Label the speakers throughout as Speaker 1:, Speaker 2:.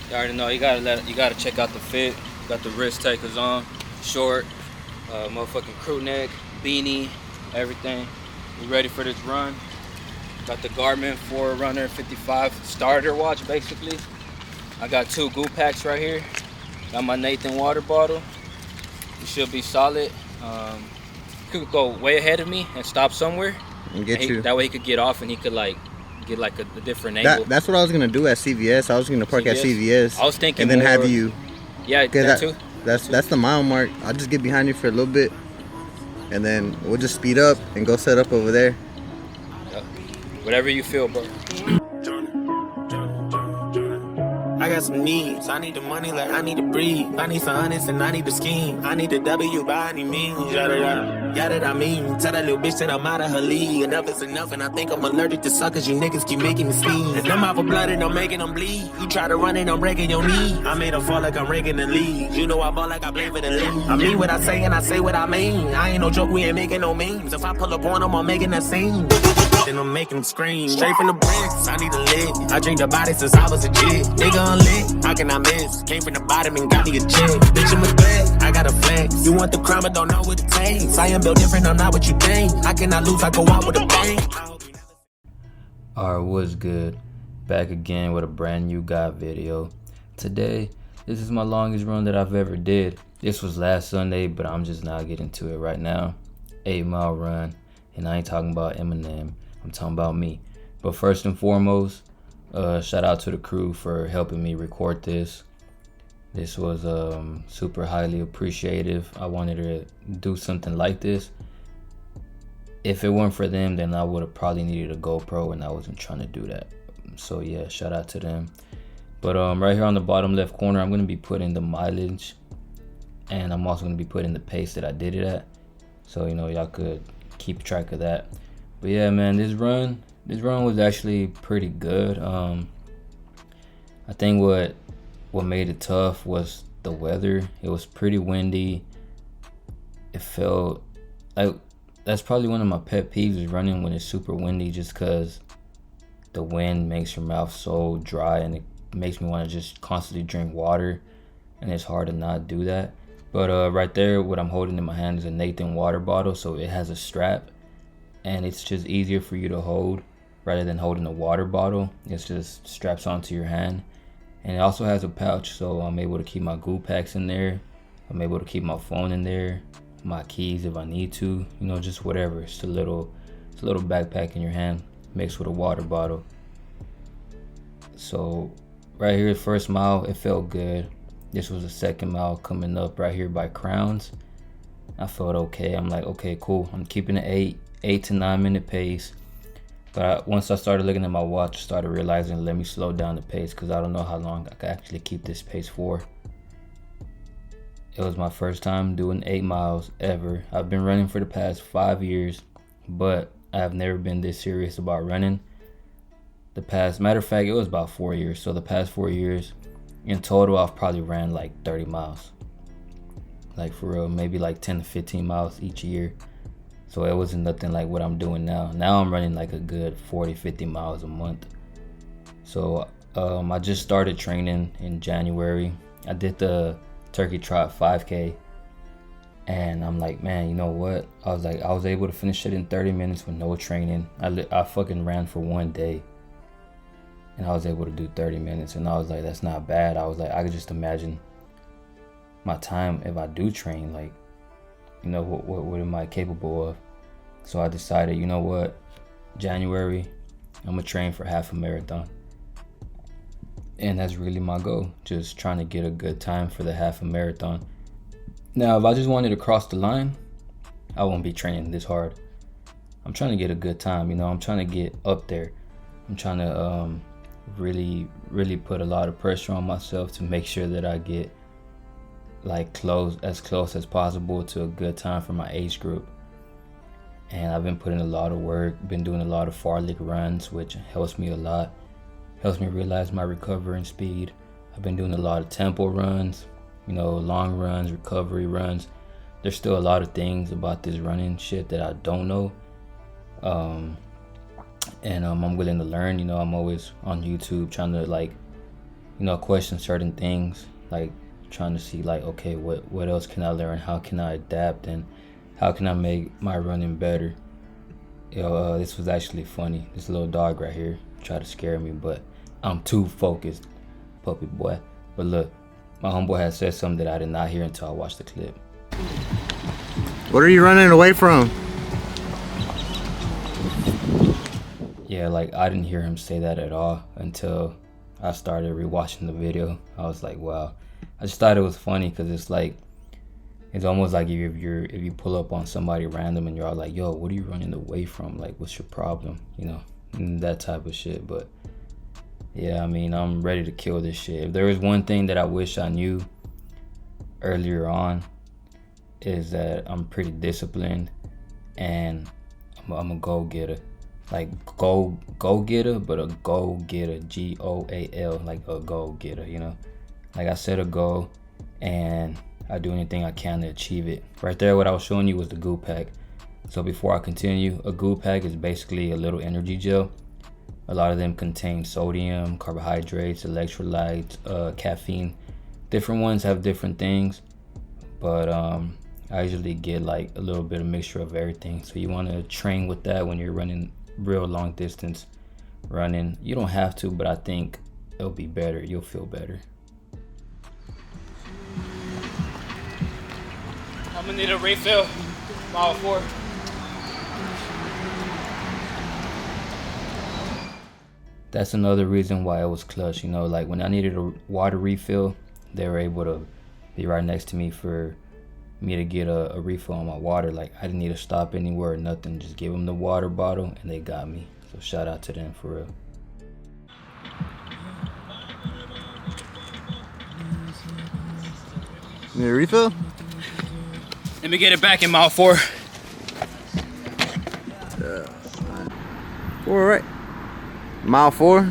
Speaker 1: You already know you gotta check out the fit. Got the risk takers on, short, motherfucking crew neck, beanie, everything. We ready for this run. Got the Garmin Forerunner 55 starter watch basically. I got 2 goo packs right here. Got my Nathan water bottle. You should be solid. Could go way ahead of me and stop somewhere.
Speaker 2: And get you.
Speaker 1: That way he could get off and he could like get like a different angle.
Speaker 2: That's what I was gonna do at CVS. I was gonna park at CVS.
Speaker 1: I was thinking
Speaker 2: and then
Speaker 1: more,
Speaker 2: have you.
Speaker 1: Yeah, that too.
Speaker 2: That's the mile mark. I'll just get behind you for a little bit, and then we'll just speed up and go set up over there.
Speaker 1: Yep. Whatever you feel, bro.
Speaker 3: I got some needs. I need the money like I need to breathe. I need some honest and I need the scheme. I need the W by any means. Yada yada. Yada I mean. Tell that little bitch that I'm out of her league. Enough is enough and I think I'm allergic to suckers. You niggas keep making me sneeze. And I'm out for blood and I'm making them bleed. You try to run and I'm breaking your knee. I made them fall like I'm ranking the league. You know I ball like I play for the league. I mean what I say and I say what I mean. I ain't no joke, we ain't making no memes. If I pull up on them, I'm making that scene. Then I'm making them scream. Straight from the bricks, I need a lick. I drink the body since I was a kid. Nigga unlit, how can I miss? Came from the bottom and got me a check. Bitch, I'm a threat, I got a flex. You want the crown but don't know what it takes. I am built different, I'm not what you think. I cannot lose, I go out with a bang.
Speaker 1: Alright, what's good? Back again with a brand new God video. Today, this is my longest run that I've ever did. This was last Sunday, but I'm just not getting to it right now. 8-mile run, and I ain't talking about Eminem. I'm talking about me. But first and foremost, shout out to the crew for helping me record this. This was super highly appreciative. I wanted to do something like this. If it weren't for them, then I would have probably needed a GoPro, and I wasn't trying to do that. So yeah, shout out to them. But right here on the bottom left corner, I'm going to be putting the mileage, and I'm also going to be putting the pace that I did it at. So, you know, y'all could keep track of that. But yeah, man, this run was actually pretty good. I think what made it tough was the weather. It was pretty windy. It felt like, that's probably one of my pet peeves is running when it's super windy, just because the wind makes your mouth so dry and it makes me want to just constantly drink water, and it's hard to not do that. But right there, what I'm holding in my hand is a Nathan water bottle, so it has a strap, and it's just easier for you to hold rather than holding a water bottle. It's just straps onto your hand, and it also has a pouch, so I'm able to keep my goo packs in there. I'm able to keep my phone in there, my keys if I need to, you know, just whatever. It's a little backpack in your hand mixed with a water bottle. So right here, first mile, it felt good. This was the second mile coming up right here by Crowns. I felt okay. I'm like, okay, cool. I'm keeping an 8 to 9 minute pace. But once I started looking at my watch, I started realizing, let me slow down the pace, because I don't know how long I can actually keep this pace for. It was my first time doing 8 miles ever. I've been running for the past 5 years, but I have never been this serious about running. Matter of fact, it was about 4 years. So the past 4 years, in total, I've probably ran like 30 miles. Like for real, maybe like 10 to 15 miles each year. So it wasn't nothing like what I'm doing now. Now I'm running like a good 40, 50 miles a month. So I just started training in January. I did the Turkey Trot 5K. And I'm like, man, you know what? I was able to finish it in 30 minutes with no training. I fucking ran for one day. And I was able to do 30 minutes. And I was like, that's not bad. I was like, I could just imagine my time if I do train, like, you know, what am I capable of? So I decided, you know what, January, I'm gonna train for half a marathon. And that's really my goal, just trying to get a good time for the half a marathon. Now, if I just wanted to cross the line, I won't be training this hard. I'm trying to get a good time, you know, I'm trying to get up there. I'm trying to really put a lot of pressure on myself to make sure that I get like as close as possible to a good time for my age group. And I've been putting a lot of work, been doing a lot of fartlek runs, which helps me a lot, helps me realize my recovering speed. I've been doing a lot of tempo runs, you know, long runs, recovery runs. There's still a lot of things about this running shit that I don't know, and I'm willing to learn. You know, I'm always on YouTube trying to like question certain things, like trying to see like, okay, what else can I learn? How can I adapt, and how can I make my running better? This was actually funny. This little dog right here tried to scare me, but I'm too focused, puppy boy. But look, my homeboy had said something that I did not hear until I watched the clip.
Speaker 2: What are you running away from?
Speaker 1: Yeah, like I didn't hear him say that at all until I started rewatching the video. I was like, wow. I just thought it was funny because it's like, it's almost like if you pull up on somebody random and you're all like, yo, what are you running away from? Like, what's your problem? That type of shit. But yeah, I mean, I'm ready to kill this shit. If there was one thing that I wish I knew earlier on, is that I'm pretty disciplined and I'm a go-getter. Like go-getter, but a go-getter, Goal, like a go-getter, Like I set a goal and I do anything I can to achieve it. Right there, what I was showing you was the Goo Pack. So before I continue, a Goo Pack is basically a little energy gel. A lot of them contain sodium, carbohydrates, electrolytes, caffeine. Different ones have different things, but I usually get like a little bit of mixture of everything. So you want to train with that when you're running real long distance running. You don't have to, but I think it'll be better. You'll feel better.
Speaker 4: I'm gonna need a refill, mile 4.
Speaker 1: That's another reason why it was clutch. Like when I needed a water refill, they were able to be right next to me for me to get a refill on my water. Like I didn't need to stop anywhere or nothing. Just give them the water bottle and they got me. So shout out to them for real.
Speaker 2: You need a refill?
Speaker 4: Let me get it back in mile 4.
Speaker 2: All right. Mile 4?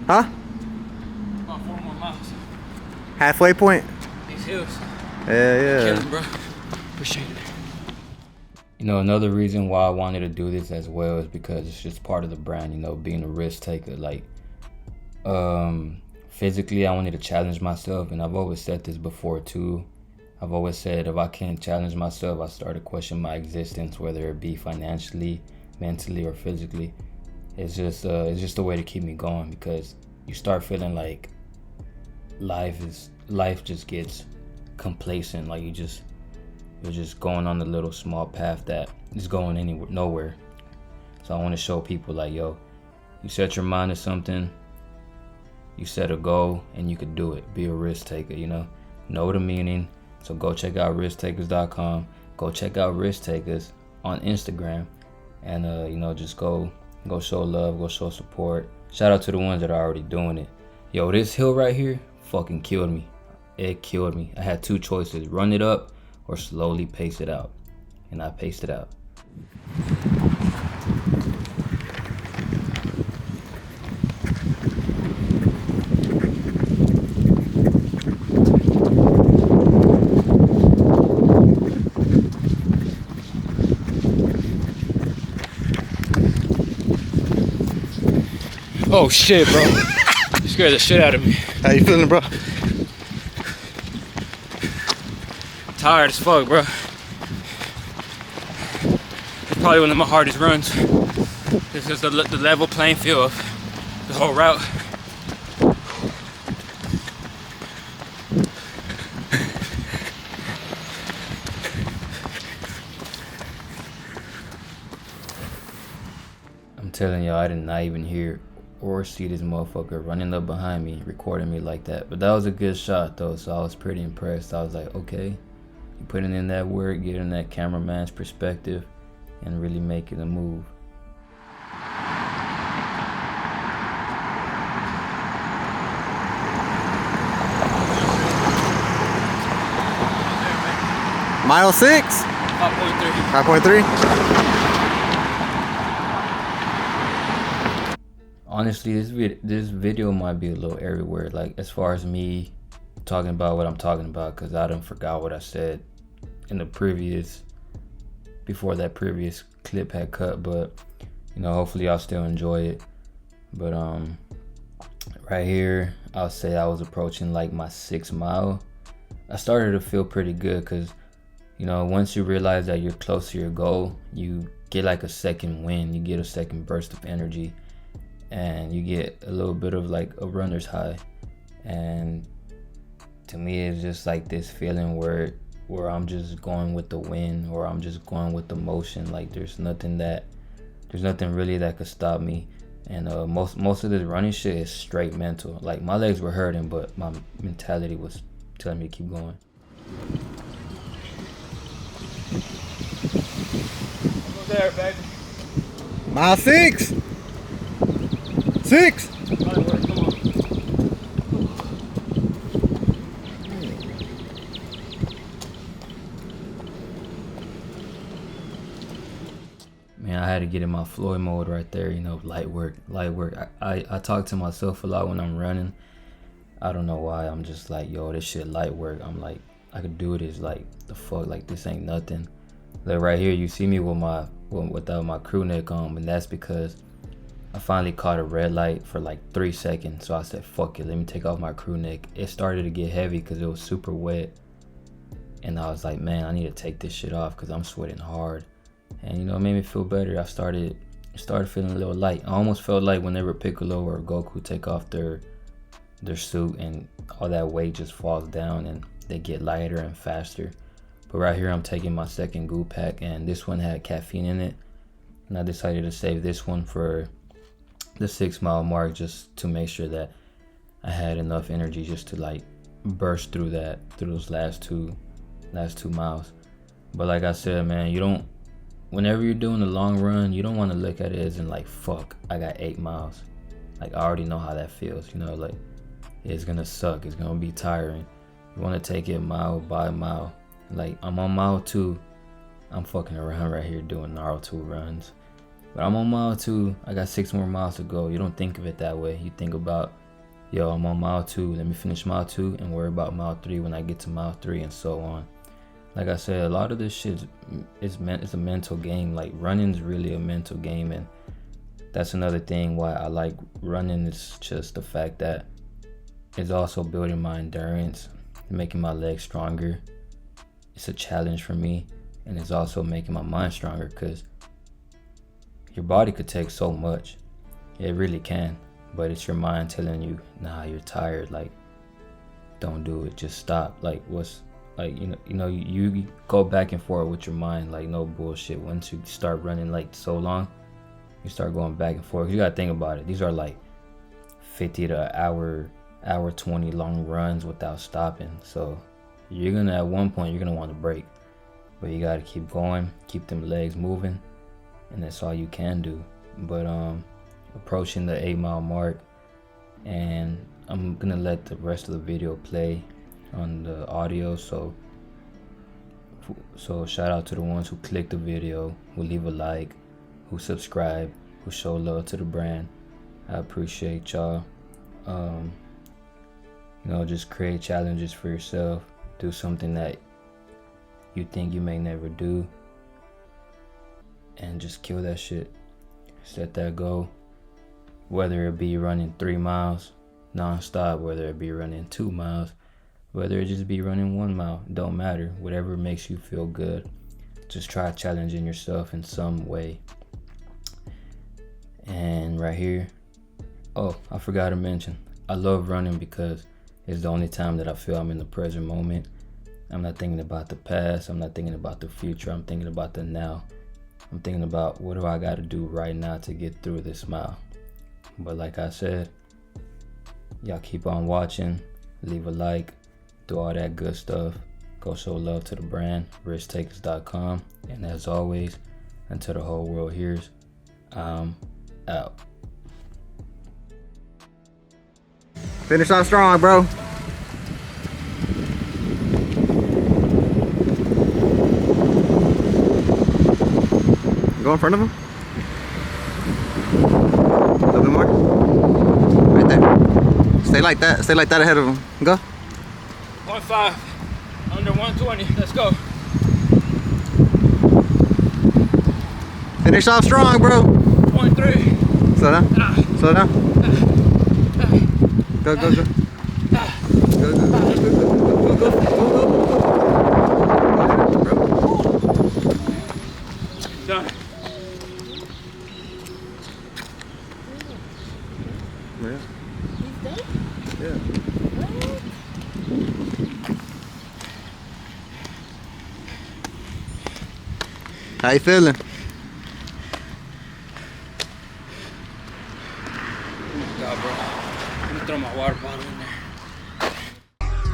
Speaker 2: Huh?
Speaker 4: About 4 more miles.
Speaker 2: Halfway point?
Speaker 4: These hills.
Speaker 2: Yeah.
Speaker 4: Killing, bro. Appreciate it.
Speaker 1: Another reason why I wanted to do this as well is because it's just part of the brand, being a risk taker. Like, physically, I wanted to challenge myself, and I've always said this before too. I've always said if I can't challenge myself, I start to question my existence, whether it be financially, mentally, or physically. It's just a way to keep me going, because you start feeling like life just gets complacent. Like you're just going on the little small path that is going nowhere. So I want to show people like, yo, you set your mind to something, you set a goal, and you could do it. Be a risk taker, know the meaning. So go check out risktakers.com. Go check out Risk Takers on Instagram, and just go show love, go show support. Shout out to the ones that are already doing it. Yo, this hill right here fucking killed me. It killed me. I had two choices: run it up or slowly pace it out, and I paced it out.
Speaker 4: Oh shit, bro. You scared the shit out of me.
Speaker 2: How you feeling, bro?
Speaker 4: Tired as fuck, bro. It's probably one of my hardest runs. This is the level playing field of the whole route.
Speaker 1: I'm telling y'all, I did not even hear or see this motherfucker running up behind me, recording me like that. But that was a good shot though, so I was pretty impressed. I was like, okay, you putting in that work, getting that cameraman's perspective, and really making a move.
Speaker 2: Mile 6?
Speaker 4: 5.3.
Speaker 2: 5.3?
Speaker 1: Honestly, this video might be a little everywhere, like as far as me talking about what I'm talking about, because I done forgot what I said in the before that previous clip had cut. But hopefully y'all still enjoy it. But right here, I'll say I was approaching like my 6th mile. I started to feel pretty good because, you know, once you realize that you're close to your goal, you get like a second wind, you get a second burst of energy, and you get a little bit of like a runner's high. And to me, it's just like this feeling where I'm just going with the wind, or I'm just going with the motion. Like there's nothing really that could stop me. And most of this running shit is straight mental. Like my legs were hurting, but my mentality was telling me to keep going.
Speaker 4: Almost there, baby.
Speaker 2: Mile 6. 6.
Speaker 4: Come on.
Speaker 1: Man, I had to get in my Floyd mode right there, you know, light work. I talk to myself a lot when I'm running. I don't know why. I'm just like, yo, this shit light work. I'm like, I could do this. Like, the fuck, like this ain't nothing. Like right here, you see me without my crew neck on, and that's because I finally caught a red light for like 3 seconds. So I said, fuck it, let me take off my crew neck. It started to get heavy because it was super wet, and I was like, man, I need to take this shit off because I'm sweating hard. And you know, it made me feel better. I started feeling a little light. I almost felt like whenever Piccolo or Goku take off their suit and all that weight just falls down and they get lighter and faster. But right here, I'm taking my second goo pack, and this one had caffeine in it, and I decided to save this one for the 6 mile mark, just to make sure that I had enough energy just to like burst through those last two miles. But like I said, man, whenever you're doing a long run, you don't want to look at it as in like, fuck, I got 8 miles. Like, I already know how that feels, you know, like it's gonna suck, it's gonna be tiring. You want to take it mile by mile. Like, I'm on mile 2, I'm fucking around right here doing Naruto runs. But I'm on mile 2, I got 6 more miles to go. You don't think of it that way. You think about, yo, I'm on mile 2, let me finish mile 2 and worry about mile 3 when I get to mile 3, and so on. Like I said, a lot of this shit it's a mental game. Like, running's really a mental game, and that's another thing why I like running. Is just the fact that it's also building my endurance, making my legs stronger. It's a challenge for me, and it's also making my mind stronger, because your body could take so much. It really can, but it's your mind telling you, nah, you're tired, like, don't do it, just stop. Like, you go back and forth with your mind, like, no bullshit. Once you start running like so long, you start going back and forth. You gotta think about it. These are like 50 to hour 20 long runs without stopping. So you're gonna, at one point, you're gonna want to break, but you gotta keep going, keep them legs moving, and that's all you can do. But approaching the 8 mile mark, and I'm gonna let the rest of the video play on the audio. So shout out to the ones who click the video, who leave a like, who subscribe, who show love to the brand. I appreciate y'all. Just create challenges for yourself. Do something that you think you may never do, and just kill that shit. Set that goal, whether it be running 3 miles non-stop, whether it be running 2 miles, whether it just be running 1 mile, don't matter. Whatever makes you feel good, just try challenging yourself in some way. And right here, oh, I forgot to mention, I love running because it's the only time that I feel I'm in the present moment. I'm not thinking about the past, I'm not thinking about the future, I'm thinking about the now. I'm thinking about, what do I got to do right now to get through this mile? But like I said, y'all keep on watching, leave a like, do all that good stuff. Go show love to the brand, risktakers.com. And as always, until the whole world hears, I'm out.
Speaker 2: Finish off strong, bro. Go in front of him. A little bit more. Right there. Stay like that. Stay like that ahead of him. Go.
Speaker 4: 1.5 under 120. Let's go.
Speaker 2: Finish off strong, bro.
Speaker 4: 0.3.
Speaker 2: Slow down. Slow down. Go, go, go. Go, go, go, go, go, go.
Speaker 4: Done.
Speaker 2: Yeah. How you feeling?
Speaker 4: God, bro. Let me throw my water bottle in there.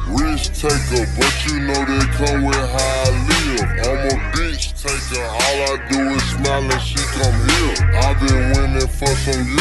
Speaker 5: Risk taker, but you know they come with how I live. I'm a bitch taker, all I do is smile and she come here. I've been winning for some years.